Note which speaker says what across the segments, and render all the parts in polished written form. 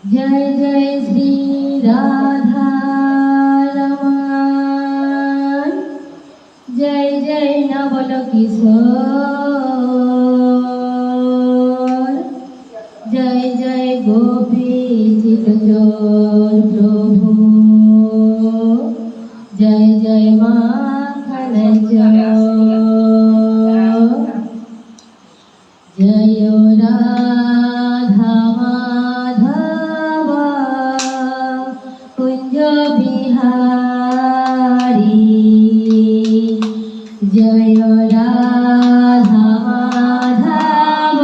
Speaker 1: जय जय श्री राधा रमण, जय जय नवल किशोर, जय जय गोपी चितचोर प्रभु, जय जय माखन चोर, जय राधा माधव कुंज बिहारी, जय राधा माधव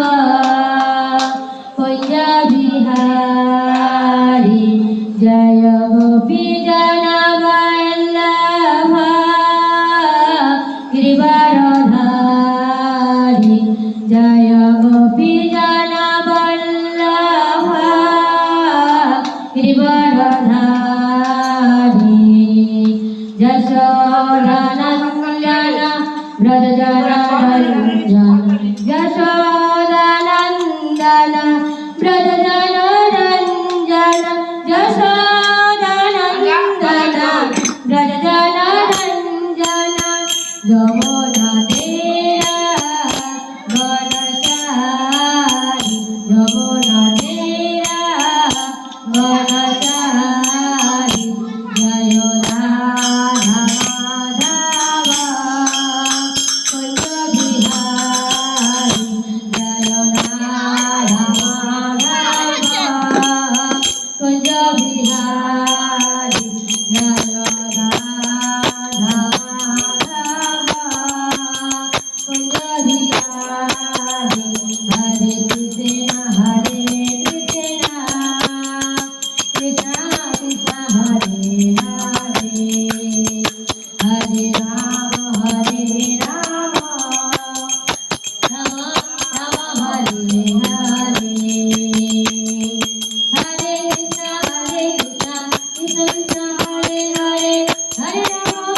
Speaker 1: कुंज बिहारी, जय गोपी जन वल्लभ गिरिवरधारी, जय गोपी जन वल्लभ गिरिवरधारी, यशोदानन्दन व्रजजनरञ्जन, यशोदानन्दन व्रजजनरञ्जन, यशोदानन्दन व्रजजनरञ्जन, यमुना तेरा वनचारी, यमुना तेरा वनचारी, जय राधा माधव कुंज बिहारी, जय राधा माधव कुंज बिहारी, जय राधा माधव कुंज बिहारी, हरे कृष्णा कृष्णा कृष्णा हरे हरे, हरे राम राम राम हरे हरे, हरे कृष्णा कृष्णा कृष्णा हरे हरे, हरे राम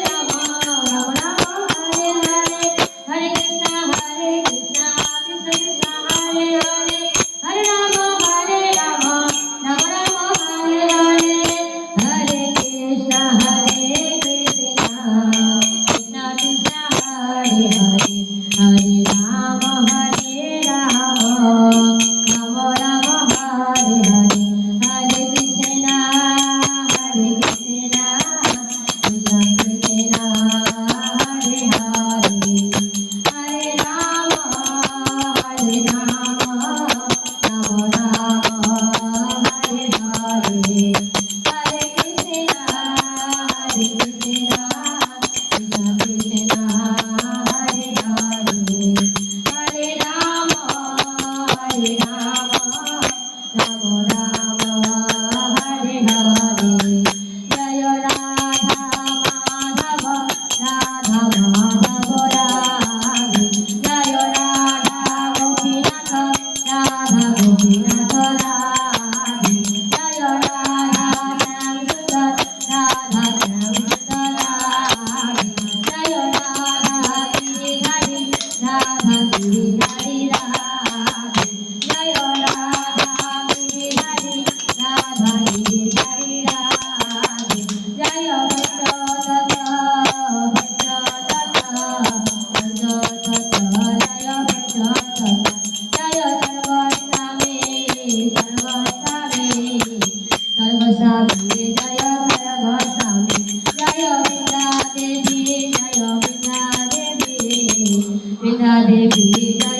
Speaker 1: राम राम हरे हरे, हरे कृष्णा कृष्णा कृष्णा हरे हरे, हरे राम राम राम हरे हरे, हरे कृष्णा कृष्णा कृष्णा कृष्णा हरे हरे, हरे राम राम राम हरे हरे, हरे कृष्णा कृष्णा कृष्णा हरे हरे, हरे राम राम राम हरे हरे, हरे कृष्णा कृष्णा कृष्णा हरे हरे, हरे राम राम राम हरे हरे, जय राधा माधव राधा माधव राधे, जय राधा गोपीनाथ राधा गोपीनाथ राधे, जय राधा श्याम सुंदर राधा श्याम सुंदर राधे, जय राधा गिरिधारी राधा गिरिधारी राधे, जय राधा गिरिधारी राधा गिरिधारी राधे, जय भट्ट जय सर्वस्वामी सर्वस्वामी सर्वस्वामी, जय सर्वस्वामी, जय विद्या देवी, जय विद्या देवी, विद्या देवी जय